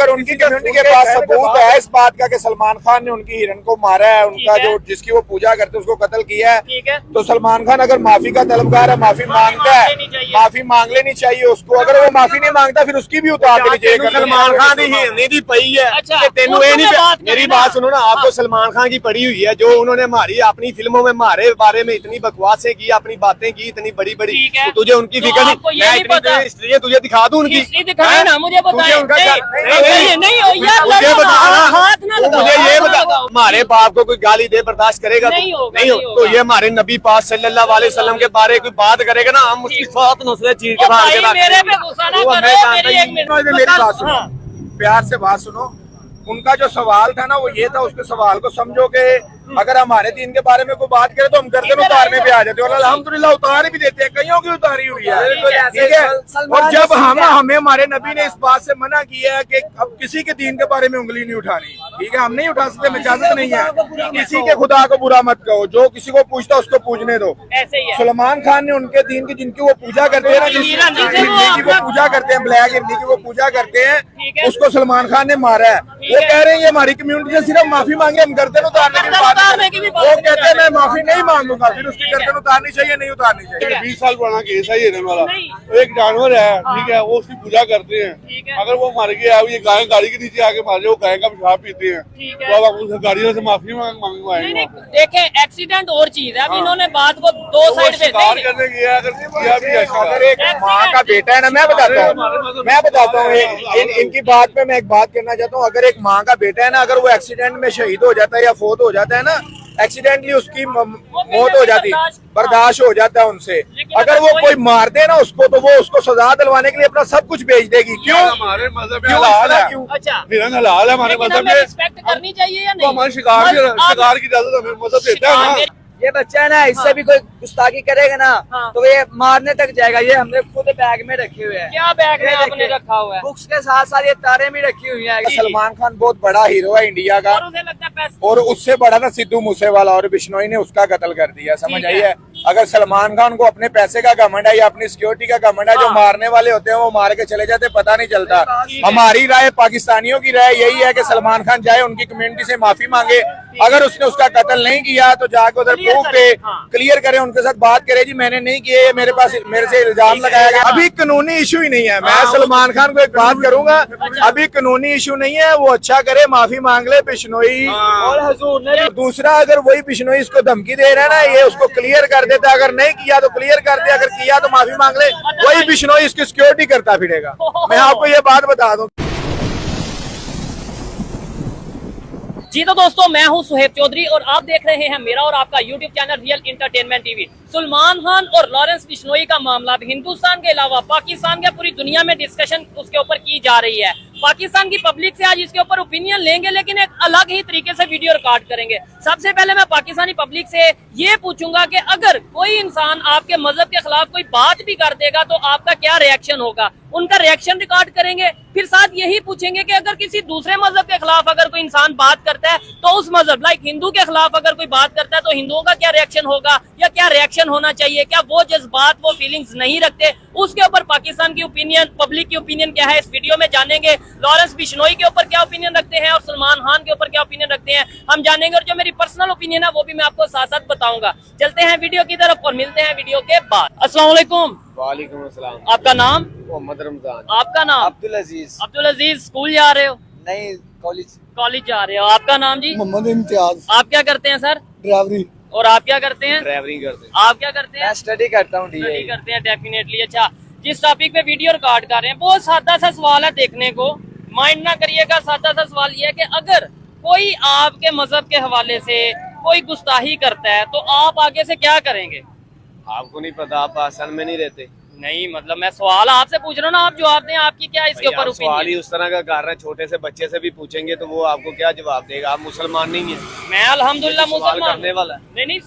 अगर उनकी कम्युनिटी के पास सबूत है इस बात का कि सलमान खान ने उनकी हिरन को मारा है, उनका जो जिसकी वो पूजा करते उसको कत्ल किया है, तो सलमान खान अगर माफी का तलबगार है, माफी मांगता है, माफी मांग लेनी चाहिए उसको। अगर वो माफी नहीं मांगता फिर उसकी भी उतार देनी चाहिए। सलमान खान की हिरनी दी पई है, तेनू ये नहीं, मेरी बात सुनो ना, आपको सलमान खान की पड़ी हुई है जो उन्होंने मारी अपनी फिल्मों में, मारे बारे में इतनी बकवासें की, अपनी बातें की इतनी बड़ी बड़ी, तुझे उनकी फिक्र नहीं, तुझे दिखा दूं उनकी, मुझे मुझे ये बता, हमारे बाप को कोई गाली दे बर्दाश्त करेगा? नहीं हो तो ये हमारे नबी पाक सल्लल्लाहु अलैहि वसल्लम के बारे कोई बात करेगा ना, हम उसकी साथ नस्लें चीर के बाहर के मेरी बात सुनो, प्यार से बात सुनो। उनका जो सवाल था ना वो ये था, उसके सवाल को समझो कि अगर हमारे दीन के बारे में कोई बात करे तो हम गर्दन उतारने पे आ जाते हैं, और अल्हम्दुलिल्लाह उतार भी देते हैं, कईयों की उतारी हुई है, ठीक है। और जब हमें हमारे नबी ने इस बात से मना किया है कि अब किसी के दीन के बारे में उंगली नहीं उठानी, ठीक है, हम नहीं उठा सकते, इजाजत नहीं है। किसी के खुदा को बुरा मत कहो, जो किसी को पूछता उसको पूछने दो। सलमान खान ने उनके दीन की जिनकी वो पूजा करते हैं ना, जिस हिरनी की वो पूजा करते हैं, ब्लैक हिरनी की वो पूजा करते हैं, उसको सलमान खान ने मारा है। वो कह रहे हैं ये हमारी कम्युनिटी से सिर्फ माफी मांगे, हम गर्दन उतारने की बात, वो कहते हैं मैं माफी नहीं मांगूंगा, फिर उसकी गर्दन उतारनी चाहिए नहीं उतारनी चाहिए। 20 साल पुराना केस है ये वाला, एक जानवर है, ठीक है, वो उसकी पूजा करते हैं, अगर वो मर गया, ये गाय गाड़ी के नीचे आके मारे, वो गाय का पेशाब पीते हैं, तो अब उस गाड़ियों से माफी मांगवाएंगे। देखे एक्सीडेंट और चीज है, अभी इन्होंने बात को दो साइड से करने किया, अगर एक माँ का बेटा है ना, मैं बताता हूँ इनकी बात पे मैं एक बात कहना चाहता हूँ। अगर एक माँ का बेटा है ना, अगर वो एक्सीडेंट में शहीद हो जाता है या फोत हो जाता है ना, एक्सीडेंटली उसकी मौत हो जाती, बर्दाश्त हो जाता है उनसे। अगर वो कोई मार दे ना उसको, तो वो उसको सजा दिलवाने के लिए अपना सब कुछ बेच देगी। क्यों? हमारे मजहब में हलाल है, हिरन हलाल है हमारे मजहब में, रिस्पेक्ट करनी चाहिए या नहीं? हमारे शिकार की इजाजत हमें मजहब देता है ना। ये बच्चा है ना, इससे भी कोई गुस्ताखी करेगा ना तो ये मारने तक जाएगा। ये हमने खुद बैग में रखे हुए हैं। क्या बैग में आपने रखा हुआ है? बुक्स के साथ साथ ये तारे भी रखी हुई हैं। सलमान खान बहुत बड़ा हीरो है इंडिया का, और उसे लगता है पैसे, और उससे बड़ा ना सिद्धू मूसेवाला और बिश्नोई ने उसका कत्ल कर दिया, समझ आई है। अगर सलमान खान को अपने पैसे का घमंड है या अपनी सिक्योरिटी का घमंड है, जो मारने वाले होते हैं वो मार के चले जाते, पता नहीं चलता। हमारी राय, पाकिस्तानियों की राय यही है कि सलमान खान जाए, उनकी कम्युनिटी से माफी मांगे, अगर उसने उसका कत्ल नहीं किया तो जाके उधर प्रूफ दे, क्लियर करे, उनके साथ बात करे, जी मैंने नहीं किया, मेरे से इल्जाम लगाया गया। अभी कानूनी इशू ही नहीं है। मैं सलमान खान को एक बात करूंगा, अभी कानूनी इशू नहीं है, वो अच्छा करे, माफी मांग ले बिश्नोई और हुजूर ने। दूसरा, अगर वही बिश्नोई इसको धमकी दे रहा है ना, ये उसको क्लियर कर देता, अगर नहीं किया तो क्लियर कर दे, अगर किया तो माफी मांग ले, वही बिश्नोई इसकी सिक्योरिटी करता फिरेगा। मैं आपको ये बात बता दूं। जी तो दोस्तों, मैं हूं सुहेब चौधरी और आप देख रहे हैं मेरा और आपका YouTube channel real entertainment TV. Salman Khan और लॉरेंस बिश्नोई का मामला हिंदुस्तान के अलावा पाकिस्तान के पूरी दुनिया में डिस्कशन उसके ऊपर की जा रही है। पाकिस्तान की पब्लिक से आज इसके ऊपर ओपिनियन लेंगे, लेकिन एक अलग ही तरीके से वीडियो रिकॉर्ड करेंगे। सबसे पहले मैं पाकिस्तानी पब्लिक से ये पूछूंगा कि अगर कोई इंसान आपके मजहब के खिलाफ कोई बात भी कर देगा तो आपका क्या रिएक्शन होगा, उनका रिएक्शन रिकॉर्ड करेंगे। फिर साथ यही पूछेंगे कि अगर किसी दूसरे मजहब के खिलाफ अगर कोई इंसान बात करता है तो उस मजहब लाइक हिंदू के खिलाफ अगर कोई बात करता है तो हिंदुओं का क्या रिएक्शन होगा या क्या रिएक्शन होना चाहिए, क्या वो जज्बात वो फीलिंग्स नहीं रखते, उसके ऊपर पाकिस्तान की ओपिनियन, पब्लिक की ओपिनियन क्या है इस वीडियो में जानेंगे। लॉरेंस बिश्नोई के ऊपर क्या ओपिनियन रखते हैं और सलमान खान के ऊपर क्या ओपिनियन रखते हैं हम जानेंगे, और जो मेरी पर्सनल ओपिनियन है वो भी मैं आपको साथ साथ बताऊंगा। चलते हैं वीडियो की तरफ और मिलते हैं वीडियो के बाद। अस्सलाम वालेकुम। वालेकुम अस्सलाम। आपका नाम? मोहम्मद रमजान। आपका नाम? अब्दुल अजीज। अब्दुल अजीज। स्कूल जा रहे हो? नहीं, कॉलेज जा रहे हो। आपका नाम जी? मोहम्मद इम्तियाज। आप क्या करते हैं सर? ड्राइवरी। और आप क्या करते हैं? ड्राइवरिंग करते हैं। आप क्या करते हैं? मैं स्टडी करता हूँ। स्टडी करते हैं, डेफिनेटली। अच्छा, जिस टॉपिक पे वीडियो रिकॉर्ड कर रहे हैं बहुत सादा सा सवाल है, देखने को माइंड ना करिएगा। सादा सा सवाल ये है कि अगर कोई आपके मजहब के हवाले से कोई गुस्ताही करता है तो आप आगे से क्या करेंगे? आपको नहीं पता, आप पाकिस्तान में नहीं रहते। नहीं, मतलब मैं सवाल आपसे पूछ रहा हूँ ना, आप जवाब दें। आपकी क्या इसके ऊपर सवाल ही उस तरह का कर रहे हैं, छोटे से बच्चे से भी पूछेंगे तो वो आपको क्या जवाब देगा? आप मुसलमान नहीं है। मैं अल्हम्दुलिल्लाह मुसलमान करने वाला। नहीं,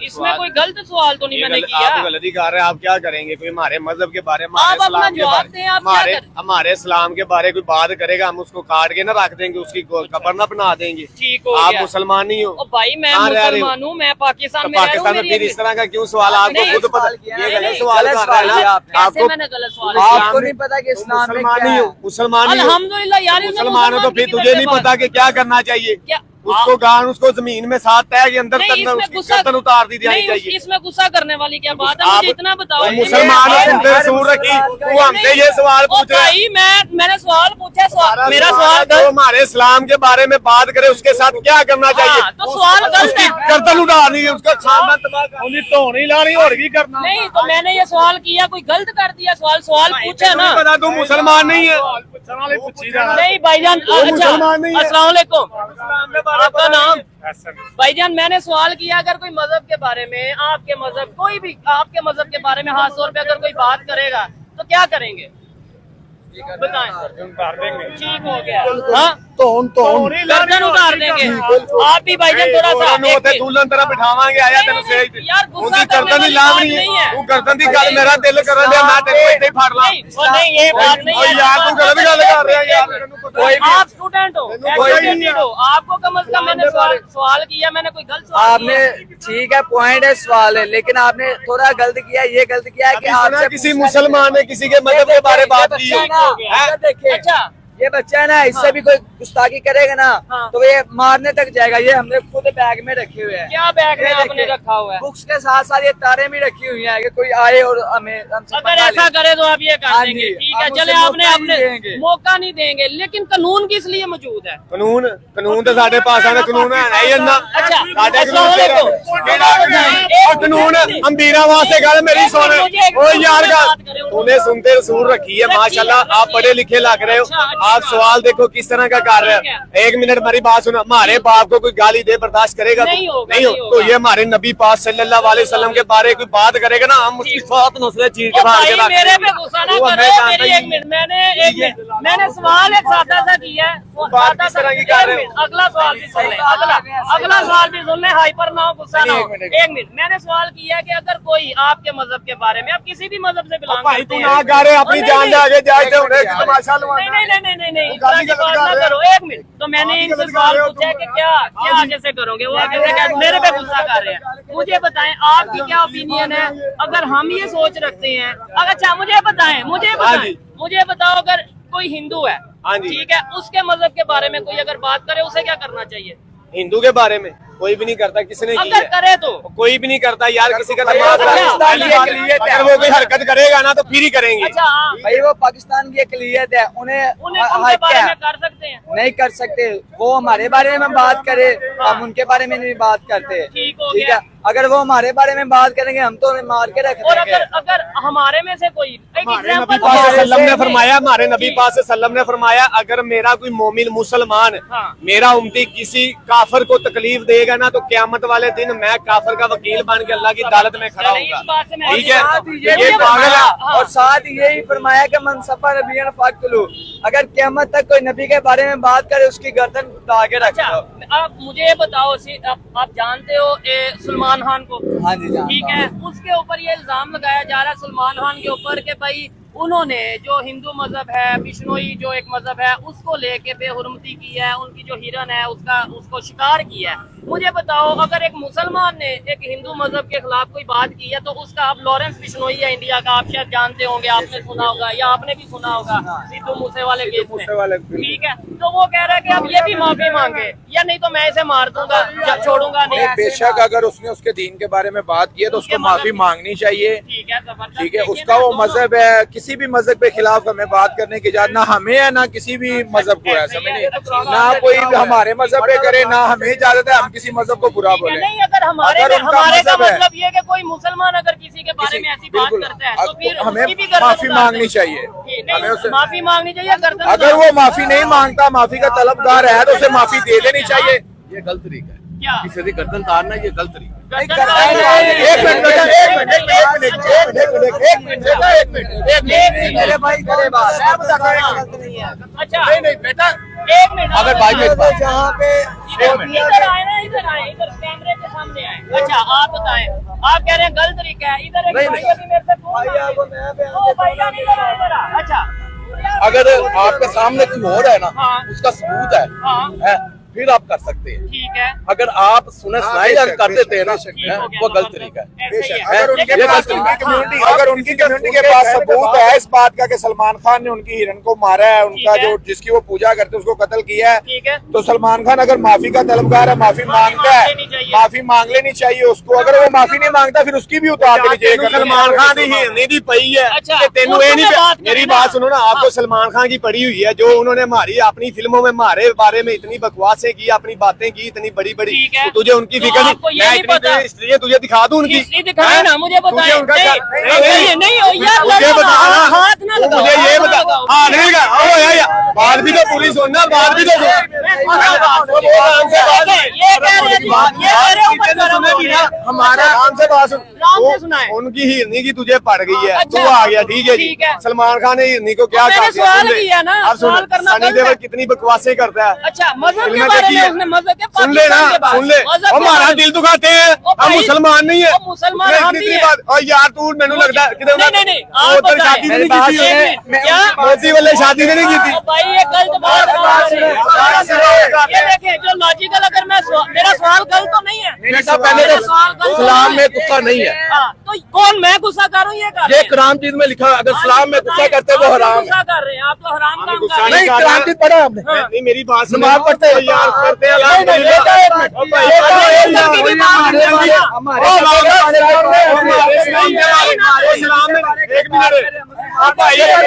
इसमें कोई गलत सवाल तो नहीं मैंने किया। आप गलती कर रहे हैं, आप क्या करेंगे? कोई हमारे मजहब के बारे में, आप अपना जवाब दें, आप क्या करें? हमारे इस्लाम के बारे कोई बात करेगा, हम उसको काट के ना रख देंगे, उसकी कब्र ना बना देंगे। ठीक हो आप गया। मुसलमान नहीं हो। ओ भाई मैं कहाँ रह रहे हो? मुसलमान हूँ, मैं पाकिस्तान में पाकिस्तान में फिर इस तरह का क्यों सवाल? आपको नहीं, खुद पता, किया ये है। गलत नहीं, सवाल गलत कर रहा है सवाल ना आपने। आपको। मैंने गलत सवाल आपको नहीं पता कि इस्लाम में मुसलमान क्या नहीं है? हो, मुसलमान नहीं हो। अल्हम्दुलिल्लाह यार, इनने मुसलमान हो तो फिर की तुझे तरफ नहीं से पता कि क्या करना चाहिए। क्या उसको गान, उसको जमीन में साथ तय के अंदर नहीं, करना, इसमें उसकी गुस्सा गर्दन उतार दी जानी नहीं, चाहिए। इसमें गुस्सा करने वाली क्या बात है? आप- मुझे इतना बताओ। भाई मुसलमान हो, सुनते रसूल रखी, तू हमसे ये सवाल ओ पूछ रहा है। भाई मैंने सवाल पूछा, मेरा सवाल सवाल है, जो हमारे इस्लाम के बारे में बात करे उसके साथ क्या करना चाहिए? तो सवाल गलत है। गर्दन उतारनी है, उसका खानदान तबाह करनी, धोनी लानी और भी करना। नहीं तो मैंने ये सवाल किया, कोई गलत कर दिया? सवाल पूछा ना। पता तू मुसलमान नहीं है। नहीं भाईजान, अच्छा मुसलमान नहीं है। अस्सलाम वालेकुम, आपका नाम? भाईजान मैंने सवाल किया, अगर कोई मजहब के बारे में, आपके मजहब, कोई भी आपके मजहब के बारे में हाथ तौर पे अगर कोई बात करेगा तो क्या करेंगे? बताएं। ठीक हो गया। हाँ गर्दन उतार देंगे। आप भी भाईजान थोड़ा सा दुल्हन तरह बिठावांगे, आया तेन से यार गुस्सा उनकी करने गर्दन वाली ही लाभ बात नहीं नहीं है। है। तू गर्दन की गल मेरा दिल करन दे, मैं तेरे को इतने फाड़ ला। नहीं ये बात नहीं है यार तू गलत गल कर रहा है यार। आप स्टूडेंट हो, एजुकेटेड हो, आपको कम से कम मैंने सवाल किया, मैंने कोई गलत सवाल आपने ठीक है, पॉइंट है, सवाल है, लेकिन आपने थोड़ा गलत किया, ये गलत किया है कि आपसे किसी मुसलमान ने किसी के मजहब के बारे में बात की है। देखिए अच्छा ये बच्चा है ना, इससे भी कोई गुस्ताखी करेगा ना हाँ। तो ये मारने तक जाएगा। ये हमने खुद बैग में रखे हुए हैं। क्या बैग में ये आपने देखिए, रखा हुआ है? बुक्स के साथ साथ ये तारे भी रखी हुई हैं कि कोई आए और हमें हमसे अगर पकड़ा ऐसा ले। करे तो आप ये कर हाँ देंगे, जी, ठीक है। हम चले उसे आपने मौका नहीं अपने देंगे। मौका नहीं देंगे, लेकिन कानून किस लिए मौजूद है? कानून तो साढ़े पास आने कानून है नहीं इन्ना। अच्छा साढ़े अस्सलाम वालेकुम। कानून अंबीरा वास्ते गल मेरी सुन। ओ यार तूने सुनते रसूल रखी है, माशाल्लाह आप पढ़े लिखे लग रहे हो। आप सवाल देखो किस तरह का कर रहे हो। एक मिनट मेरी बात सुनो, हमारे बाप को कोई गाली दे बर्दाश्त करेगा? नहीं होगा, नहीं हो नहीं तो होगा। ये हमारे नबी पाक सल्लल्लाहु अलैहि वसल्लम के बारे कोई बात करेगा ना, हम उसकी सात नस्लें चीर के ओ बाहर भाई के रख मेरे देंगे। पे गुस्सा ना वो करो, हमें जानता मेरी ही एक मिनट मैंने सवाल एक सादा सा किया है। बात किस तरह की कर रहे हो? अगला सवाल भी सुन ले, अगला सवाल भी सुन ले, हाइपर ना हो, गुस्सा ना हो। एक मिनट मैंने सवाल किया कि अगर कोई आपके मजहब के बारे में, आप किसी भी मजहब से बिलोंग भाई करते तू हैं, ना करे अपनी नहीं, जान नहीं, ले आगे जाए नहीं, तो उन्हें नहीं, तमाशा नहीं लवाना। नहीं वो गाली इस तरह की गलत बात कर ना रहे करो। हो। एक मिनट तो मैंने गाली इनसे गलत कर सवाल रहे हो पूछा तुम। कि क्या आगे से करोगे, वो आगे से क्या मेरे पे गुस्सा कर रहे हैं। मुझे बताएं आपकी क्या ओपिनियन है? अगर हम ये सोच रखते हैं, अच्छा मुझे बताओ अगर कोई हिंदू है, हाँ जी। ठीक है, उसके मजहब के बारे में कोई अगर बात करे, उसे क्या करना चाहिए? हिंदू के बारे में कोई भी नहीं करता, किसने की अगर है? करे तो कोई भी नहीं करता यार, किसी का भाई, दिमाग वो खराब है। पाकिस्तान की अक़लियत है। अगर वो कोई हरकत करेगा ना तो फिर ही करेंगे। अच्छा हाँ, भाई वो पाकिस्तान की अक़लियत है, उन्हें उनके हक बारे है। में कर सकते हैं। नहीं कर सकते, वो हमारे बारे में बात करे, हम उनके बारे में नहीं बात करते। ठीक हो ठीक गया। है, अगर वो हमारे बारे में बात करेंगे हम तो उन्हें मार के रख और देंगे। अगर हमारे में से कोई एक हमारे एग्जांपल नबी पाक सल्लम ने फरमाया, हमारे नबी पाक सल्लम ने फरमाया, अगर मेरा कोई मोमिन मुसलमान हाँ। मेरा उम्मती किसी काफिर को तकलीफ देगा ना तो क़यामत वाले दिन मैं काफिर का वकील बन के अल्लाह की अदालत में खड़ा चलिए, इस बात से होऊंगा। मैं ठीक है, साथ ही ये भी पागल फरमाया, है। और साथ ही यही फरमाया कि मन सफा नबियन फक्तलू, अगर क़यामत तक कोई नबी के बारे में बात करे उसकी गर्दन उठा के रख अच्छा दो। आप मुझे ये बताओ, आप जानते हो सलमान खान को? हाँ जी जानता ठीक है, उसके ऊपर ये इल्जाम लगाया जा रहा है सलमान खान के ऊपर कि भाई उन्होंने जो हिंदू मजहब है, बिश्नोई जो एक मजहब है, उसको लेके बेहुरमती की है, उनकी जो हिरन है उसको शिकार किया है। मुझे बताओ अगर एक मुसलमान ने एक हिंदू मजहब के खिलाफ कोई बात की है तो उसका, आप लॉरेंस बिश्नोई है इंडिया का, आप शायद जानते होंगे, आपने सुना होगा या आपने भी सुना होगा सिद्धू मूसेवाले केस में, ठीक है, तो वो कह रहा है कि अब ये भी माफी मांगे या नहीं तो मैं इसे मार दूंगा या छोड़ूंगा नहीं। बेशक अगर उसने उसके दीन के बारे में बात की है तो उसको माफी मांगनी चाहिए। ठीक है, जबरदस्त। ठीक है, देखिए उसका ना, वो दोनों- मजहब है, किसी भी मजहब के खिलाफ हमें बात करने की इजाजत ना हमें है ना किसी भी मजहब को है, समझे? ना कोई हमारे मजहब पे करे ना हमें इजाजत है हम किसी मजहब को बुरा ठीक है, बोले। नहीं अगर हमारे अगर में उनका हमारे का मजहब है, मतलब ये है कि कोई मुसलमान अगर किसी के बारे में ऐसी बात बिल्कुल, करता है तो फिर हमें उसकी भी गर्दन माफी उतार मांगनी दें। चाहिए। ठीक, हमें नहीं, उसे माफी मांगनी चाहिए, गर्दन अगर वो माफी नहीं मांगता, माफी का तलबगार है तो उसे माफी दे देनी चाहिए। ये गलत तरीका है, क्या किसी की गर्दन तारना ये गलत तरीका है। एक मिनट बेटा, एक मिनट मेरे भाई करे बात, अच्छा नहीं बेटा, एक मिनट अगर भाई मेरे पास जहाँ पे इधर आए ना, इधर आए, इधर कैमरे के सामने आए। अच्छा आप बताएं, आप कह रहे हैं गलत तरीका है। इधर एक भाई अभी मेरे से फोन आया। ओ भैया इधर आ, इधर आ। अच्छा अगर आपके सामने कोई हो रहा है ना, हाँ। उसका सबूत हाँ। है, फिर आप कर सकते हैं। ठीक है, अगर आप सुने सुनाई अगर कर देते हैं ना, ठीक हो गया, वो गलत मतलब तरीका है। ऐसे ही है। अगर उनके लेकिन पास हाँ, अगर उनकी कम्युनिटी के पास सबूत है इस बात का कि सलमान खान ने उनकी हिरन को मारा है, उनका ठीक है। जो जिसकी वो पूजा करते हैं उसको कत्ल किया है, ठीक है, तो सलमान खान अगर माफी का तलबगार है, माफी मांगता है, लेनी चाहिए। माफी मांग लेनी चाहिए उसको। अगर वो माफी नहीं मांगता फिर उसकी भी उतार देनी चाहिए। सलमान खान की हिरनी दी पई है अच्छा, कि तेनू ये उसमें नहीं बात मेरी करना। बात सुनो ना, आपको सलमान खान की पड़ी हुई है जो उन्होंने हमारी अपनी फिल्मों में हमारे बारे में इतनी बकवासें की, अपनी बातें की इतनी बड़ी बड़ी, ठीक है। तुझे उनकी तो फिक्र नहीं। आपको ये मैं नहीं इतनी पता। इसलिए तुझे दिखा दूं उनकी हिस्ट्री दिखाए ना, मुझे बताएं। तुझे उनका नहीं नहीं हो यार, मुझे बता ना, हाथ ना लगाओ, मुझे ये हाथ ना बता। लगाओ। हाँ नहीं का बात भी तो पूरी सुनना, बात भी तो सुन। ये कह रहे हैं ऊपर करो, हमारा आराम से बात सुन। आराम से सुनाएं। उनकी हिरनी की तुझे पड़ गई है, अच्छा। तू आ गया, ठीक है जी। ठीक है। सलमान खान ने हिरनी को क्या मैंने कहा? सवाल किया ना, अब सुन, सवाल करना सनी गलत देओल है। कितनी बकवासें करता है। अच्छा मजहब के फिल्में बारे देखी में है। उसने मजहब के सुन ले ना, पाकिस्तान के बारे सुन ले, में, मजहब के हमारा बारे में। दिल दुखाते हैं, ओ हम भाई, मुसलमान नहीं है। ओ मुसलमान उसने हम इतनी भी है। बात- और यार तू मैंने लगता है किधर नहीं, वो आप उधर बताएं। शादी नहीं की थी, एक मिनट, क्या? मोदी वाले शादी नहीं की थी। ओ भाई ये गलत बात है। ये देखें जो लॉजिकल, अगर मैं मेरा सवाल गलत तो नहीं है। बेटा पहले तो इस्लाम में गुस्सा नहीं है। हाँ, तो कौन मैं गुस्सा कर रहा हूँ ये कर रहे ये हैं? कुरान चीज में लिखा है, अगर इस्लाम में गुस्सा करते हैं वो आप हराम है। गुस्सा कर रहे हैं, आप तो हराम काम गुस्सा कर रहे नहीं, हैं। कुरान चीज पढ़ा आपने? नहीं मेरी बात सुन, नमाज पढ़ते हैं। यार करते हैं नहीं, नहीं, बेटा, एक मिनट। ओ भाई, अरे, अरे, अंदर यार, की भी यार, बात यार, है, यार, यार। हमारे ओ, इस्लाम के बारे में हमारे पढ़ते हैं। इस्लाम के बारे में, इस्लाम में, एक मिनट। ओ भाई, चलो यार,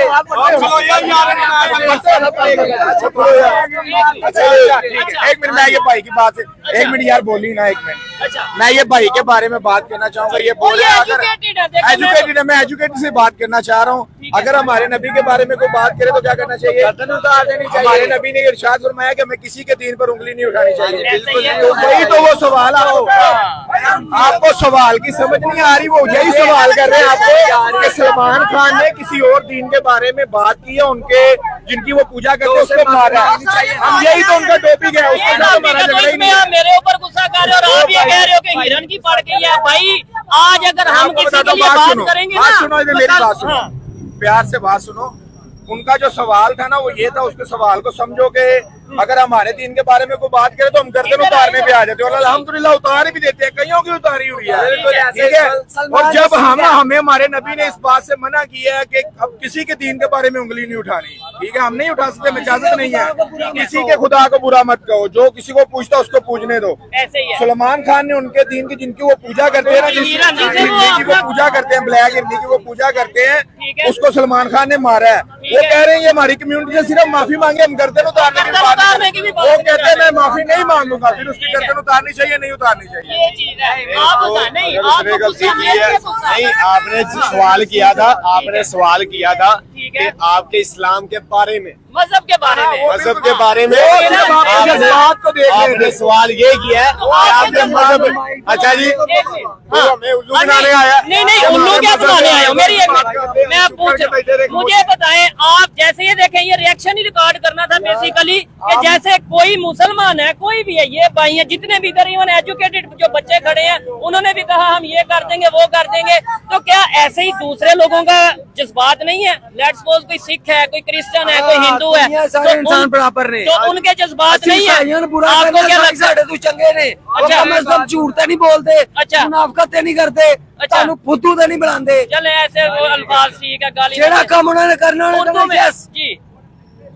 अच्छा ठीक है, एक मिनट मैं ये भाई की बात से एक मिनट यार बोली ना, एक मिनट अच्छा मैं ये भाई के बारे में बात करना चाहूंगा। ये और बोले ये अगर educated है, देखो एजुकेटेड है, मैं एजुकेटेड से बात करना चाह रहा हूँ। अगर हमारे नबी के बारे में कोई बात करे तो क्या करना चाहिए? गर्दन उतार देनी चाहिए। हमारे नबी ने इरशाद फरमाया कि हमें किसी के दीन पर उंगली नहीं उठानी चाहिए। बिल्कुल नहीं। तो वही तो वो सवाल आपको सवाल की समझ नहीं आ रही, वो यही सवाल कर रहे हैं आपको कि सलमान खान ने किसी और दीन के बारे में बात की है, उनके जिनकी वो पूजा करते हैं उसको मारा है। हम यही तो उनका टॉपिक है, उसके साथ हमारा झगड़ा ही नहीं आप है। मेरे ऊपर गुस्सा कर रहे हो और आप ये कह रहे हो कि हिरन की पड़ गई है। भाई आज अगर हम आपको किसी बताता के हूँ, लिए बात बात सुनो, करेंगे बात ना, सुनो, इधर तो मेरी कल- बात सुनो, हाँ, प्यार से बात सुनो। उनका जो सवाल था ना वो ये था, उसके सवाल को समझो कि अगर हमारे दीन के बारे में कोई बात करे तो हम गर्दन उतारने पे आ जाते हैं, और अल्हम्दुलिल्लाह उतार भी देते हैं, कईयों की उतारी हुई है, ठीक है। और जब हमें हमारे नबी ने इस बात से मना किया है कि अब किसी के दीन के बारे में उंगली नहीं उठानी, ठीक है, हम नहीं उठा सकते, हमें इजाजत नहीं है। किसी के खुदा को बुरा मत कहो, जो किसी को पूछता है उसको पूछने दो। ऐसे ही है। सलमान खान ने उनके दीन की जिनकी वो पूजा करते हैं ना, जिस हिरन, जिसे वो हिरनी की वो अपना- पूजा करते हैं, ब्लैक हिरनी की वो पूजा करते हैं, ठीक है। उसको सलमान खान ने मारा है। वो कह रहे हैं ये हमारी कम्युनिटी से सिर्फ माफी मांगे, हम गर्दन उतारने की गर्दन बात उतारने की भी बात वो नहीं कहते हैं कर मैं माफी नहीं मांगूंगा, फिर उसकी गर्दन उतारनी चाहिए नहीं उतारनी चाहिए। ये चीज है। आप बताएं, नहीं अगर आप उसने तो गलती गुस्सा की मेरे है, पे गुस्सा नहीं आपने सवाल किया था, आपने सवाल किया था ठीक कि है। आपके इस्लाम के बारे में, मजहब के बारे में। मजहब के बारे में वो सिर्फ आपके आपने- जज्बात को देख रहे आपने थे। सवाल ये किया है कि आपके मजहब में। अच्छा जी, हाँ। हमें उल्लू बनाने आया। नहीं नहीं, उल्लू क्या बनाने आए हो? मेरी एक मिनट, मैं आप पूछ मुझे बताएं, आप जैसे ये देखें, ये रिएक्शन ही रिकॉर्ड करना था बेसिकली कि जैसे कोई मुसलमान है, कोई भी है, ये भाई है, जितने भी इधर इवन एजुकेटेड जो बच्चे खड़े हैं, उन्होंने भी कहा हम ये कर देंगे वो कर देंगे। तो क्या ऐसे ही दूसरे लोगों का जज्बात नहीं है? लेट्स सपोज कोई सिख है, कोई क्रिश्चियन है, कोई हिंदू है, दुनिया सारे इंसान बराबर ने। तो उनके जज्बात नहीं है। बुरा आपको क्या लगता है? साढ़े तू चंगे ने, अच्छा। मतलब झूठ तो नहीं बोलते, अच्छा। मुनाफकत नहीं करते, अच्छा। तानू फुद्दू तो नहीं बनाते। चले ऐसे वो अल्फाज ठीक है, गाली जेड़ा काम उन्होंने करना उन्होंने उर्दू में करना, yes। जी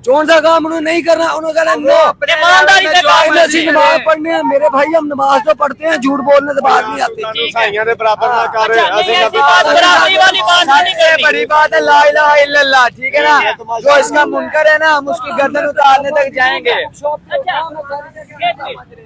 कौन सा काम उन्होंने नहीं करना, उन्होंने कहना नो। ईमानदारी से काम भाई ऐसी नमाज पढ़ने हैं मेरे भाई, हम नमाज तो पढ़ते हैं, झूठ बोलने से बात नहीं आती। ठीक है। साइयां दे बराबर ना कर अच्छा, नहीं, ऐसे ऐसी बात बराबरी वाली बात नहीं सबसे करनी। बड़ी बात है ला इलाहा इल्लल्लाह, ठीक है ना। जो इसका मुनकर है ना, हम उसकी गर्दन उतारने तक जाएंगे।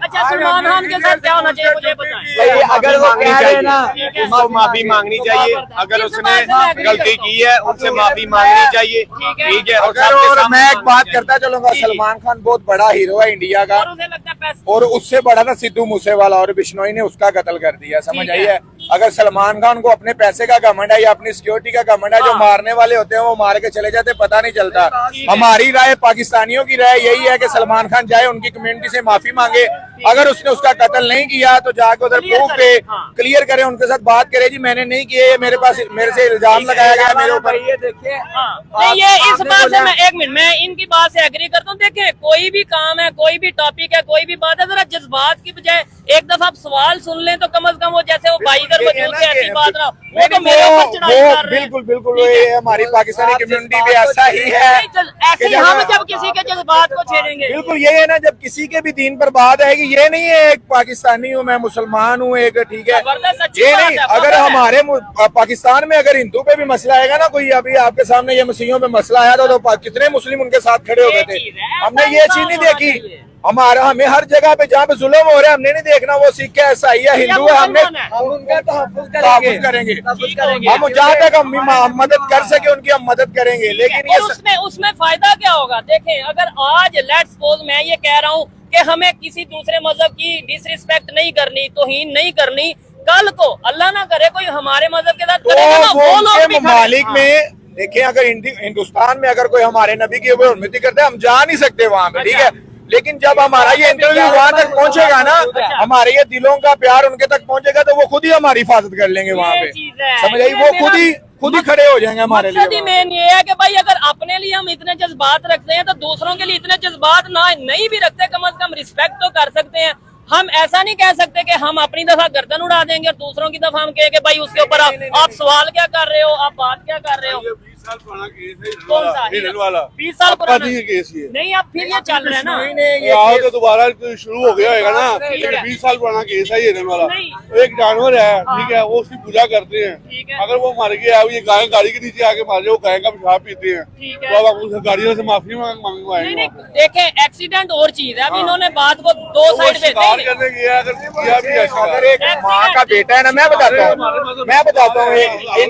अच्छा सलमान खान के साथ क्या होना चाहिए मुझे बताएं। भाई अगर वो कह रहे हैं ना, उसको माफी मांगनी चाहिए, अगर उसने गलती की है उनसे माफी मांगनी चाहिए, ठीक है। और अगर सबके और सामने मैं एक बात करता चलूंगा, सलमान खान बहुत बड़ा हीरो है इंडिया का, और उन्हें लगता है पैसे और उससे बड़ा ना सिद्धू मूसेवाला और बिश्नोई ने उसका कत्ल कर दिया, समझ ठीक आई है। है। अगर सलमान खान को अपने पैसे का घमंड है या अपनी सिक्योरिटी का घमंड है, जो हाँ। मारने वाले होते हैं वो मार के चले जाते, पता नहीं चलता। ठीक है। हमारी राय, पाकिस्तानियों की राय यही है कि सलमान खान जाए, उनकी कम्युनिटी से माफी मांगे, अगर उसने उसका कत्ल नहीं किया तो जाके उधर प्रूफ पे क्लियर करे, उनके साथ बात करे जी मैंने नहीं किया, ये मेरे से इल्जाम लगाया गया मेरे ऊपर। ये देखिए नहीं, ये इस बात से मैं एक मिनट मैं इनकी बात से एग्री करता हूँ। देखिए कोई भी काम है, कोई भी टॉपिक है, कोई भी बात है, जरा जज्बात की बजाय एक दफा आप सवाल सुन लें तो कम से कम वो जैसे वो भाई इधर मौजूद है ऐसी बात ना, वो तो मेरे ऊपर चढ़ाई कर रहे हैं। बिल्कुल बिल्कुल ये हमारी पाकिस्तानी कम्युनिटी भी ऐसा ही है। ऐसे ही हम जब किसी के जज्बात को छेड़ेंगे, बिल्कुल ये है ना, जब किसी के भी दीन पर बात आएगी, ये नहीं है एक पाकिस्तानी हूँ मैं मुसलमान हूँ एक, ठीक है, जबरदस्त अच्छी ये बात नहीं। है, अगर पता है। हमारे पाकिस्तान में अगर हिंदू पे भी मसला आएगा ना कोई, अभी आपके सामने ये मसीहियों पे मसला आया था तो कितने मुस्लिम उनके साथ खड़े हो गए थे। हमने ये चीज नहीं देखी, हमें हर जगह पे जहाँ पे जुल्म हो रहा है हमने नहीं देखना वो सिख है, ईसाई है, हिंदू है, हमने हम उनका तहफ़्फ़ुज़ तहफ़्फ़ुज़ करेंगे। करेंगे। हम जहाँ तक हम मदद कर सके उनकी हम मदद करेंगे, लेकिन ये और उसमें फायदा क्या होगा? देखें अगर आज लेट्स सपोज मैं ये कह रहा हूँ कि हमें किसी दूसरे मजहब की डिसरिस्पेक्ट नहीं करनी, तौहीन नहीं करनी, कल को अल्लाह ना करे कोई हमारे मजहब के साथ करेगा ना, वो लोग भी ममालिक में देखिए, अगर हिंदुस्तान में अगर कोई हमारे नबी की हुर्मती करते हैं हम जा नहीं सकते वहाँ पे, ठीक है, लेकिन जब हमारा ये इंटरव्यू वहाँ तक पहुँचेगा ना, हमारे ये दिलों का प्यार उनके तक पहुँचेगा तो वो खुद ही हमारी हिफाजत कर लेंगे वहाँ पे, समझ आई, वो खुद ही खड़े हो जाएंगे हमारे लिए। मकसद ही मेन ये है कि भाई अगर अपने लिए हम इतने जज्बात रखते हैं तो दूसरों के लिए इतने जज्बात ना नहीं भी रखते, कम से कम रिस्पेक्ट तो कर सकते हैं। हम ऐसा नहीं कह सकते कि हम अपनी दफा गर्दन उड़ा देंगे और दूसरों की दफा हम कहेंगे भाई उसके ऊपर आप सवाल क्या कर रहे हो, आप बात क्या कर रहे हो। 20 साल पुराना केस है कौन सा? हिरन वाला, 20 साल पुराना ये केस ये नहीं, अब फिर ये चल रहा है ना, आओ तो दोबारा शुरू हो गया होगा ना। ठीक है। 20 साल पुराना केस है हिरन वाला, नहीं। एक जानवर है, ठीक है, वो उसकी पूजा करते ठीक हैं, है। अगर वो मर गया, अब ये गाय गाड़ी के नीचे आके मार जाए, वो गाय का पेशाब पीते हैं, ठीक है। तो अब उस गाड़ियों से माफी नहीं मांगवाएंगे। नहीं देखें एक्सीडेंट और चीज है, अब इन्होंने बात को दो वो साइड पे शिकार नहीं, करने गया, अगर किया भी है शिकार। अगर एक माँ का बेटा है ना, मैं बताता हूँ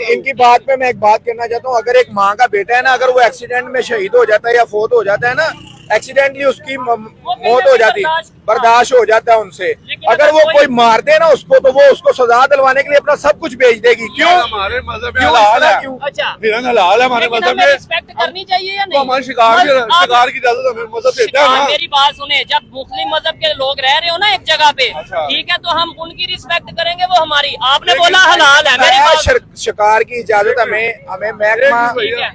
इनकी बात पे मैं एक बात करना चाहता हूँ। अगर एक माँ का बेटा है ना, अगर वो एक्सीडेंट में शहीद हो जाता है या फोत हो जाता है ना, एक्सीडेंटली उसकी मौत हो जाती, बर्दाश्त हो जाता है उनसे, अगर वो कोई मार दे ना उसको तो वो उसको सजा दिलवाने के लिए अपना सब कुछ बेच देगी। क्यों? हमारे मजहब में क्यों? हलाल है, क्यों? अच्छा हिरन हलाल है हमारे लेकिन मजहब हमें में, रिस्पेक्ट करनी चाहिए या तो नहीं? हमारे शिकार की इजाजत हमें मजहब देता है ना। मेरी बात सुने, जब मुस्लिम मजहब के लोग रह रहे हो ना एक जगह पे, अच्छा। ठीक है, तो हम उनकी रिस्पेक्ट करेंगे, वो हमारी, आपने बोला हलाल है, मेरी बात शिकार की इजाजत हमें महकमा, ठीक है।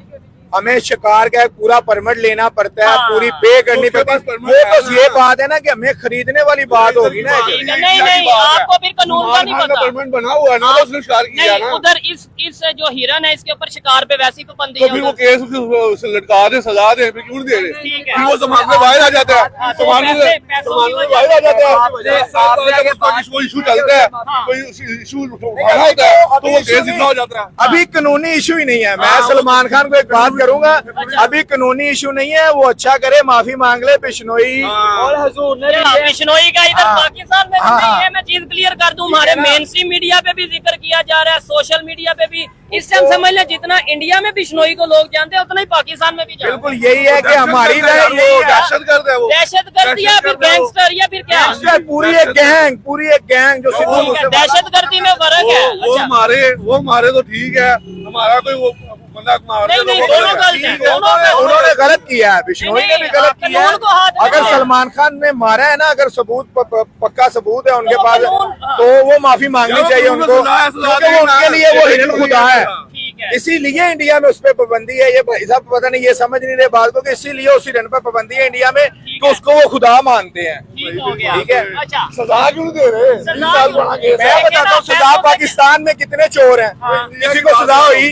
हमें शिकार का पूरा परमिट लेना पड़ता है, हाँ। पूरी पे करनी उसके पड़ती पास है। permit वो तो ये बात है ना कि हमें खरीदने वाली बात होगी ना। ठीक है, नहीं आपको फिर कानून का नहीं पता। परमिट बना हुआ है ना, तो उसने शिकार किया नहीं ना, उधर इस जो हिरन है इसके ऊपर शिकार पे वैसी पाबंदी तो है फिर वो उधर। केस उसे लटका दे, सजा दे, फिर क्यों नहीं दे रहे? ठीक है। फिर वो दिमाग में बाहर आ जाता है, हाँ, तो दिमाग में पैसों की वजह बाहर आ जाता है। आपने कोई इशू चलता है, कोई इशू उठाना होता है, तो वो केस जितना हो जाता है। अभी कानूनी इशू ही नहीं है। मैं सलमान खान को एक बात करूंगा, अभी कानूनी इशू नहीं है, वो अच्छा करे, माफी मांग ले, बिश्नोई और हजूर ने भी ये बिश्नोई का इधर हाँ। पाकिस्तान में भी हाँ, नहीं हाँ। है। मैं चीज क्लियर कर दूं, हमारे मेन स्ट्रीम मीडिया पे भी जिक्र किया जा रहा है, सोशल मीडिया पे भी। इस टाइम समझ ले जितना इंडिया में बिश्नोई को लोग जानते हैं उतना ही पाकिस्तान में भी जानते हैं। बिल्कुल यही है कि हमारी राय यही है। दहशतगर्द है वो, दहशतगर्द या फिर गैंगस्टर या फिर क्या? पूरी एक गैंग जो सिद्धू ठीक है, मूसेवाला- दहशतगर्दी में फर्क है। वो मारे तो ठीक है, हमारा कोई वो बंदा मार दे नहीं, तो नहीं, वो दोनों गलत गलत है। हैं, दोनों उन्होंने गलत किया है, बिश्नोई ने भी नहीं, गलत आप किया कानून को हाथ है। में अगर लें। सलमान खान ने मारा है ना, अगर सबूत पक्का सबूत है उनके तो पास, कानून, हाँ। तो वो माफी मांगनी जब चाहिए उनको उनको, सजा है, सजा क्योंकि वो देना उनके है। लिए वो हिरन खुदा है। ठीक है। इसीलिए इंडिया में उस पर पाबंदी है। ये भाई साहब पता नहीं ये समझ नहीं रहे बात को, कि इसीलिए उस हिरन पर पाबंदी है इंडिया में कि उसको वो खुदा मानते हैं। ठीक हो गया। ठीक है। अच्छा सजा क्यों नहीं दे रहे? सजा 20 साल पुराना केस है। मैं बताता हूँ सजा पाकिस्तान में कितने चोर हैं, किसी को सजा हुई,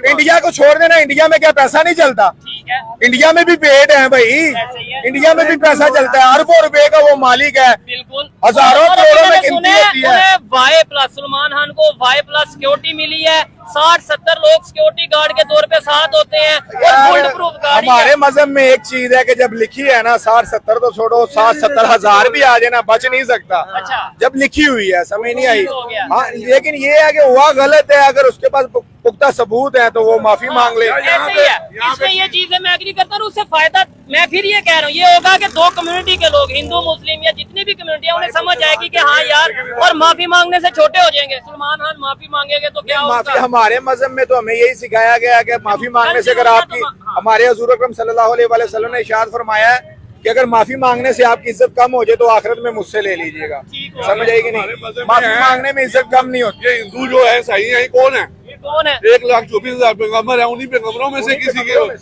इंडिया को छोड़ देना, इंडिया में क्या पैसा नहीं चलता? ठीक है, इंडिया में भी पेड है भाई, ऐसे ही है। इंडिया में भी पैसा चलता है, अरबों रुपए का वो मालिक है, बिल्कुल। हजारों और करोड़ों में मैंने गिनती सुने होती है। उन्हें वाई प्लस, सलमान खान को वाई प्लस सिक्योरिटी मिली है, 60-70 लोग सिक्योरिटी गार्ड के तौर पे साथ होते हैं और बुलेट प्रूफ गाड़ी हमारे है। मजहब में एक चीज है कि जब लिखी है ना, 60-70 तो छोड़ो, 60-70 हजार भी आ जाए ना, बच नहीं सकता। अच्छा। जब लिखी हुई है, समझ नहीं आई। हो गया। हाँ, लेकिन ये है कि हुआ गलत है, अगर उसके पास पुख्ता सबूत है तो वो माफी मांग ले। ऐसे ही है, इसमें ये चीजें मैं एग्री करता हूँ, उससे फायदा मैं फिर ये कह रहा हूँ, ये होगा कि दो कम्युनिटी के लोग, हिंदू मुस्लिम या जितनी भी कम्युनिटी है, उन्हें समझ आएगी कि हाँ यार, और माफी मांगने से छोटे हो जाएंगे। सलमान खान माफी मांगेंगे तो क्या माफी होगा? हमारे मजहब में तो हमें यही सिखाया गया कि माफी मांगने से, अगर आपकी, हमारे हजूर अकरम सल्लल्लाहु अलैहि वसल्लम ने इरशाद फरमाया है कि अगर माफी मांगने से आपकी इज्जत कम हो जाए तो आखिरत में मुझसे ले लीजिएगा। समझ आएगी हमारे नहीं, मज़हब में माफी है। मांगने में इज्जत कम नहीं होती। ये हिंदू जो है सही है, ये कौन है? ये कौन है? 1,24,000 पैगम्बर है, उन्हीं पैगम्बरों में से किसी के,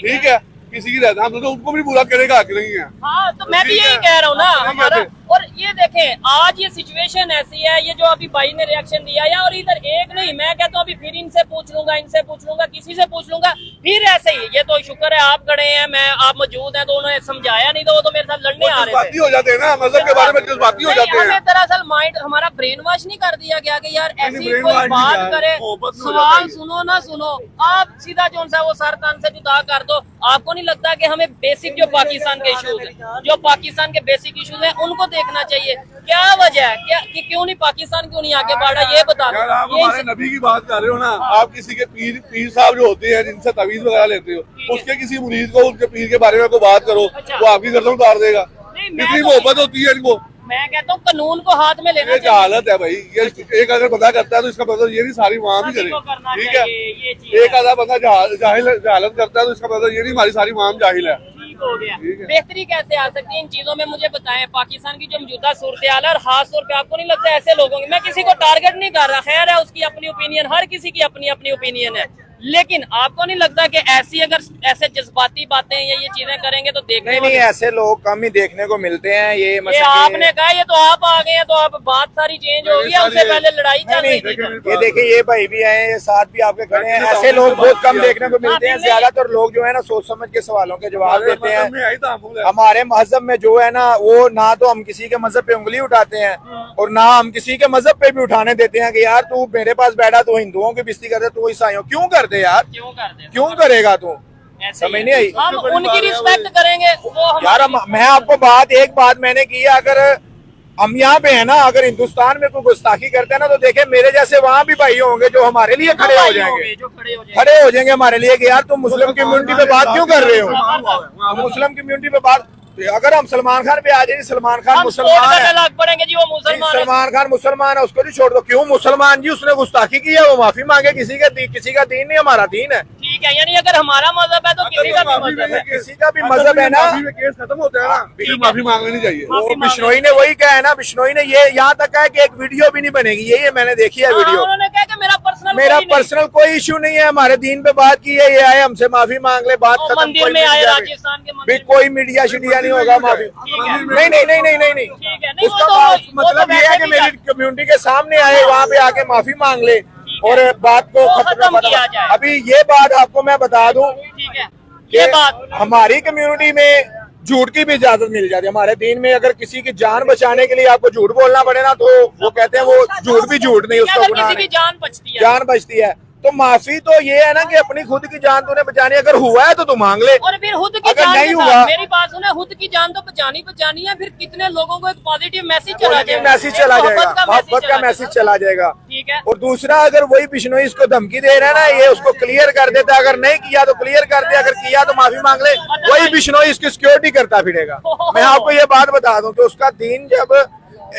ठीक है, किसी की रहता, हम तो उनको भी बुरा करेगा हक नहीं है। हाँ, तो मैं भी यही कह रहा हूँ ना हमारा। और ये देखें, आज ये सिचुएशन ऐसी है, ये जो अभी भाई ने रिएक्शन दिया या और इधर एक नहीं, मैं कहता हूँ अभी फिर इनसे पूछ लूंगा, इनसे पूछ लूंगा, किसी से पूछ लूंगा, फिर ऐसे ही। ये तो शुक्र है आप खड़े हैं, मैं आप मौजूद हैं, तो उन्होंने समझाया नहीं तो वो तो मेरे साथ लड़ने आ रहे जज्बाती हो जाते हैं ना, मजहब के बारे में जज्बाती हो नहीं, जाते हमें हैं। दरअसल माइंड हमारा ब्रेन वॉश नहीं कर दिया गया कि यार ऐसी brain कोई wash नहीं बात यार, करे, मोहब्बत में हो सवाल जाता है। सुनो ना सुनो, आप सीधा जो सा वो सर तन से जुदा कर दो। आपको नहीं लगता कि हमें बेसिक जो पाकिस्तान के इश्यूज हैं, जो पाकिस्तान के बेसिक इश्यूज हैं, उनको देखना चाहिए? क्या वजह है, क्या कि क्यों नहीं पाकिस्तान क्यों नहीं आगे बढ़ा, ये बता यार आप दो। ये हमारे नबी की बात कर रहे हो ना, आप किसी के पीर साहब जो होते हैं जिनसे तवीज वगैरह लेते हो, उसके किसी मुरीद को उनके पीर के बारे में कोई बात करो, अच्छा। वो आपकी गर्दन उतार देगा। नहीं, मैं इतनी तो- मोहब्बत होती है इनको। मैं कहता हूँ कानून को हाथ में लेना ये चाहिए। जहालत है भाई, ये एक अगर बंदा करता है तो इसका मतलब ये नहीं सारी वहाँ भी सभी को करना करे, ठीक है। चाहिए, ये चीज़ एक आधा बंदा जहालत करता है तो इसका मतलब ये नहीं हमारी सारी वहाँ जाहिल है। ठीक हो गया। ठीक है। बेहतरी कैसे आ सकती है इन चीजों में, मुझे बताएं। पाकिस्तान की जो मौजूदा सूरत हाल है, और खास तौर पे आपको नहीं लगता ऐसे लोगों की, मैं किसी को टारगेट नहीं कर रहा, खैर है उसकी अपनी ओपिनियन, हर किसी की अपनी अपनी ओपिनियन है, लेकिन आपको नहीं लगता कि ऐसी अगर ऐसे जज्बाती बातें या ये चीजें करेंगे तो देखने नहीं में नहीं, ऐसे लोग कम ही देखने को मिलते हैं। ये ये मतलब आपने कहा, ये तो आप आ गए हैं तो आप बात सारी चेंज हो गई है, उससे पहले लड़ाई चल रही थी। ये देखिए, ये भाई भी आए हैं, ये साथ भी आपके खड़े हैं। ऐसे लोग बहुत कम देखने को मिलते हैं। हाँ, ज्यादातर लोग जो है ना सोच समझ के सवालों के जवाब देते हैं। में आई तामुल है। हमारे मजहब में जो है ना, वो ना तो हम किसी के मजहब पे उंगली उठाते हैं और ना हम किसी के मजहब पे भी उठाने देते हैं कि यार तू मेरे पास बैठा, तू हिंदुओं की बेइज्जती करते, तू ईसाइयों क्यों करते यार, क्यों कर दे, क्यों करेगा तू? ऐसे ही समझ है। नहीं आई। हम उनकी रिस्पेक्ट करेंगे, वो यार हमारी मैं आपको एक बात मैंने की है, अगर हम यहाँ पे है ना, अगर हिंदुस्तान में कोई गुस्ताखी करते हैं ना, तो देखे मेरे जैसे वहाँ भी भाई होंगे जो हमारे लिए खड़े हो जाएंगे, जो खड़े हो जाएंगे। खड़े हो जाएंगे हमारे लिए कि यार तुम मुस्लिम कम्युनिटी पे बात क्यों कर रहे हो, तुम मुस्लिम कम्युनिटी पे बात। अगर हम सलमान खान पे आ जाए, सलमान खान हम मुसलमान कोर्ट है, में लग पड़ेंगे जी, वो मुसलमान है। सलमान खान मुसलमान है, उसको भी छोड़ दो। क्यों मुसलमान जी, उसने गुस्ताखी की है, वो माफी मांगे। किसी का दीन नहीं, हमारा दीन है। ठीक है, यानी अगर हमारा मजहब है तो किसी का भी मजहब है। किसी का भी मजहब है ना, माफी में केस खत्म होता है ना, फिर माफी मांग लेनी चाहिए। माफी वो बिश्नोई ने वही कहा है ना, बिश्नोई ने ये यहाँ तक कहा है कि एक वीडियो भी नहीं बनेगी। ये मैंने देखी है हाँ, वीडियो। उन्होंने कहा कि मेरा मेरा पर्सनल कोई इशू नहीं है, हमारे दीन पे बात की है, ये आए हमसे माफी मांग ले, बात खत्म। मंदिर कोई में आए, मीडिया राजस्थान के भी मंदिर में। कोई मीडिया शिडिया नहीं होगा माफी। ठीक है। नहीं नहीं नहीं नहीं नहीं नहीं, ठीक है, नहीं, वो उसका तो- मतलब वो तो ये है वैसे कि भी मेरी कम्युनिटी के सामने आए, वहाँ पे आके माफी मांग ले और बात को वो खत्म खत्म किया जाए। अभी ये बात आपको मैं बता दूं, ठीक है, ये बात हमारी कम्युनिटी में झूठ की भी इजाजत मिल जाती है। हमारे दीन में अगर किसी की जान बचाने के लिए आपको झूठ बोलना पड़े ना, तो वो कहते हैं वो झूठ भी झूठ नहीं, उसका अगर गुनाह किसी की नहीं, जान बचती है। जान बचती है। तो माफी तो ये है ना कि अपनी खुद की जान तूने बचानी, अगर हुआ है तो तू मांग ले। और फिर खुद की अगर जान नहीं के हुआ, साथ मेरी बात सुने, खुद की जान तो बचानी है, फिर कितने लोगों को एक पॉजिटिव मैसेज चला जाएगा, मैसेज चला एक जाएगा, मोहब्बत का मैसेज चला जाएगा। ठीक है। और दूसरा, अगर वही बिश्नोई इसको धमकी दे रहा है ना, ये उसको क्लियर कर देता, अगर नहीं किया तो क्लियर कर दे, अगर किया तो माफी मांग ले। वही बिश्नोई इसकी सिक्योरिटी करता फिरेगा। मैं आपको ये बात बता दूं कि उसका दीन जब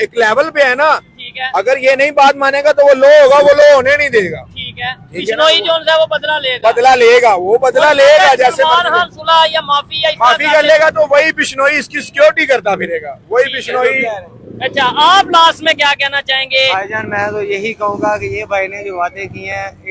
एक लेवल पे है ना, ठीक है, अगर ये नहीं बात मानेगा तो वो लो होगा, वो लो होने नहीं देगा। ठीक है। ना? बिश्नोई जो है वो बदला लेगा, बदला लेगा, वो बदला लेगा। जैसे सलमान खान सुलह या माफी या इस माफी तरह कर से- लेगा तो वही बिश्नोई इसकी सिक्योरिटी करता फिरेगा। वही बिश्नोई। अच्छा, आप लास्ट में क्या कहना चाहेंगे? भाईजान मैं तो यही कहूंगा कि ये भाई ने जो बातें की हैं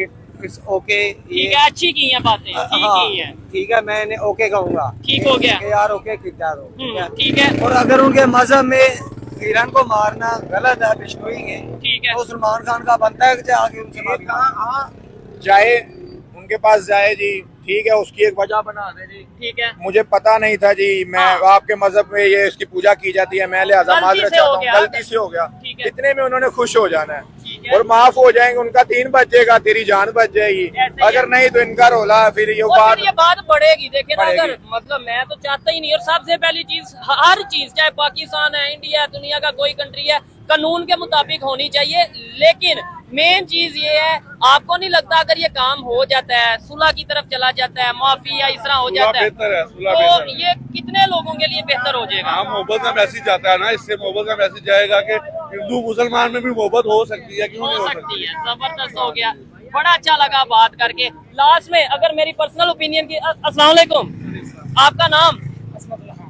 इट्स ओके। ठीक है, अच्छी की हैं बातें, ठीक हाँ, की हैं, ठीक है, मैंने ओके कहूंगा। ठीक हो गया। कि यार ओके किया दो, ठीक है। ठीक है, और अगर उनके मजहब में ईरान को मारना गलत है बिश्नोई के, ठीक है। तो सलमान खान का बनता है कि जाके उनसे माफी मांगे। जाए उनके पास जाए जी, ठीक है, उसकी एक वजह बना दे जी। ठीक है, मुझे पता नहीं था जी, मैं आपके मजहब में ये इसकी पूजा की जाती है, मैं लिहाजा गलती माजरत से चाहता हो हूँ, गया। गलती से हो गया। ठीक है। इतने में उन्होंने खुश हो जाना है ठीक है। और माफ हो जाएंगे, उनका दीन बच जाएगा, तेरी जान बच जाएगी। ऐसे ही अगर है। नहीं तो इनका रोला फिर ये और बात फिर ये बात बढ़ेगी, देखिए ना, बढ़ेगी। अगर मतलब मैं तो चाहता ही नहीं। और सबसे पहली चीज, हर चीज चाहे पाकिस्तान है, इंडिया है, दुनिया का कोई कंट्री है, कानून के मुताबिक होनी चाहिए। लेकिन मेन चीज ये है, आपको नहीं लगता अगर ये काम हो जाता है, सुलह की तरफ चला जाता है, माफी या इस तरह हो जाता है, बेहतर है, सुलह तो बेहतर है। ये कितने लोगों के लिए बेहतर हो जाएगा? हाँ, मोहब्बत का मैसेज जाता है ना, इससे मोहब्बत का मैसेज जाएगा कि हिंदू मुसलमान में भी मोहब्बत हो सकती है, क्यों नहीं हो हो सकती है। जबरदस्त हो गया, बड़ा अच्छा लगा बात करके। लास्ट में अगर मेरी पर्सनल ओपिनियन की, अस्सलाम वालेकुम, आपका नाम?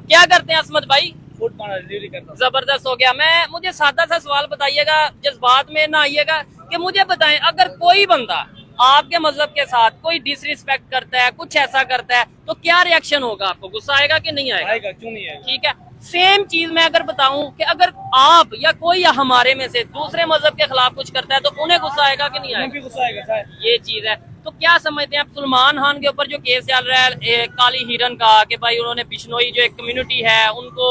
क्या करते हैं असमत भाई? फूड डिलीवरी करता हूँ। जबरदस्त हो गया। मुझे सादा सा सवाल बताइएगा, जज्बात में ना आइएगा, कि मुझे बताएं अगर कोई बंदा आपके मजहब के साथ कोई डिसरिस्पेक्ट करता है, कुछ ऐसा करता है, तो क्या रिएक्शन होगा? आपको गुस्सा आएगा कि नहीं आएगा? आएगा, क्यों नहीं आएगा। ठीक है, सेम चीज मैं अगर बताऊं कि अगर आप या कोई हमारे में से दूसरे मजहब के खिलाफ कुछ करता है तो उन्हें गुस्सा आएगा कि नहीं आएगा? गुस्सा आएगा सर। ये चीज है। तो क्या समझते हैं आप सलमान खान के ऊपर जो केस चल रहा है काली हिरन का, कि भाई उन्होंने बिश्नोई जो एक कम्युनिटी है उनको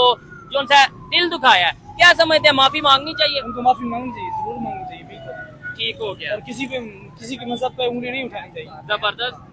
जो उनसे दिल दुखाया है, क्या समझते हैं माफी मांगनी चाहिए? उनको माफी मांगनी चाहिए, जरूर मांगनी चाहिए, बिल्कुल। ठीक हो गया। और किसी के मजहब पे उंगली नहीं उठानी चाहिए। जबरदस्त,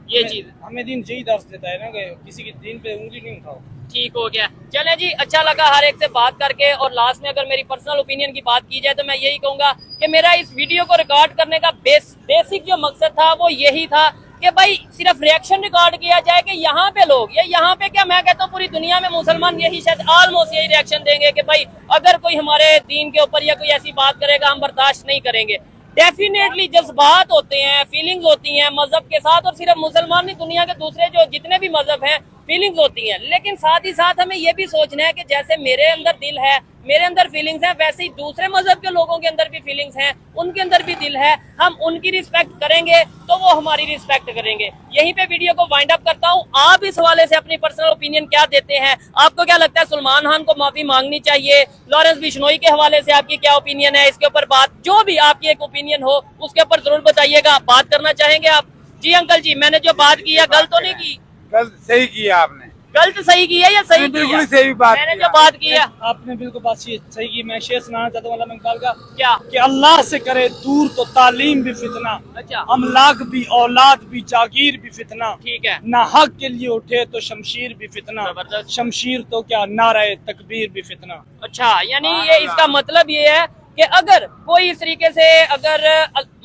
ये चीज हमें दिन यही दर्श देता है ना कि किसी के दिन पे उंगली नहीं उठाओ। ठीक हो गया। चले जी, अच्छा लगा हर एक से बात करके। और लास्ट में अगर मेरी पर्सनल ओपिनियन की बात की जाए तो मैं यही कहूंगा कि मेरा इस वीडियो को रिकॉर्ड करने का बेसिक जो मकसद था वो यही था कि भाई सिर्फ रिएक्शन रिकॉर्ड किया जाए कि यहाँ पे लोग, या यहाँ पे क्या, मैं कहता हूँ पूरी दुनिया में मुसलमान यही शायद ऑलमोस्ट यही रिएक्शन देंगे कि भाई अगर कोई हमारे दीन के ऊपर या कोई ऐसी बात करेगा हम बर्दाश्त नहीं करेंगे। डेफिनेटली जज्बात होते हैं, फीलिंग्स होती हैं मजहब के साथ, और सिर्फ मुसलमान नहीं, दुनिया के दूसरे जो जितने भी मजहब हैं फीलिंग्स होती हैं। लेकिन साथ ही साथ हमें ये भी सोचना है कि जैसे मेरे अंदर दिल है, मेरे अंदर फीलिंग्स हैं, वैसे ही दूसरे मजहब के लोगों के अंदर भी फीलिंग्स हैं, उनके अंदर भी दिल है। हम उनकी रिस्पेक्ट करेंगे तो वो हमारी रिस्पेक्ट करेंगे। यहीं पे वीडियो को वाइंड अप करता हूँ। आप इस हवाले से अपनी पर्सनल ओपिनियन क्या देते हैं? आपको क्या लगता है सलमान खान को माफी मांगनी चाहिए? लॉरेंस बिश्नोई के हवाले से आपकी क्या ओपिनियन है? इसके ऊपर बात, जो भी आपकी एक ओपिनियन हो उसके ऊपर जरूर बताइएगा। बात करना चाहेंगे आप? जी अंकल जी, मैंने जो बात की है गलत तो नहीं की? गलत सही किया आपने। गलत सही की है या सही की बिल्कुल है? सही बात मैंने किया। जो बात की है आपने बिल्कुल बात सही की। मैं शेर सुनाना चाहता हूँ अल्लाह इकबाल का, क्या? कि अल्लाह से करे दूर तो तालीम भी फितना, अच्छा, अमलाक भी, औलाद भी, जागीर भी फितना, ठीक है। ना हक के लिए उठे तो शमशीर भी फितना, जबरदस्त। शमशीर तो क्या नारे तकबीर भी फितना। अच्छा, यानी ये इसका मतलब ये है कि अगर कोई इस तरीके से अगर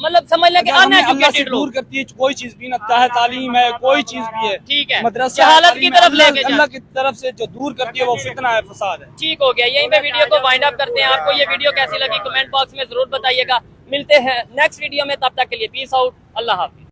मतलब समझ लें कि अगर हमें अल्लाह से अनएजुकेटेड दूर लोग, करती है कोई चीज भी, ना चाहे तालीम है, कोई चीज भी है, ठीक है, मदरसा जहालत तालीम की है, तरफ लेके जाए। अल्लाह की तरफ से जो दूर करती है वो फितना है, फसाद है। ठीक हो गया। यहीं पे वीडियो को वाइंड अप करते हैं। आपको ये वीडियो कैसी लगी कमेंट बॉक्स में जरूर बताइएगा। मिलते हैं नेक्स्ट वीडियो में, तब तक के लिए पीस आउट, अल्लाह हाफिज।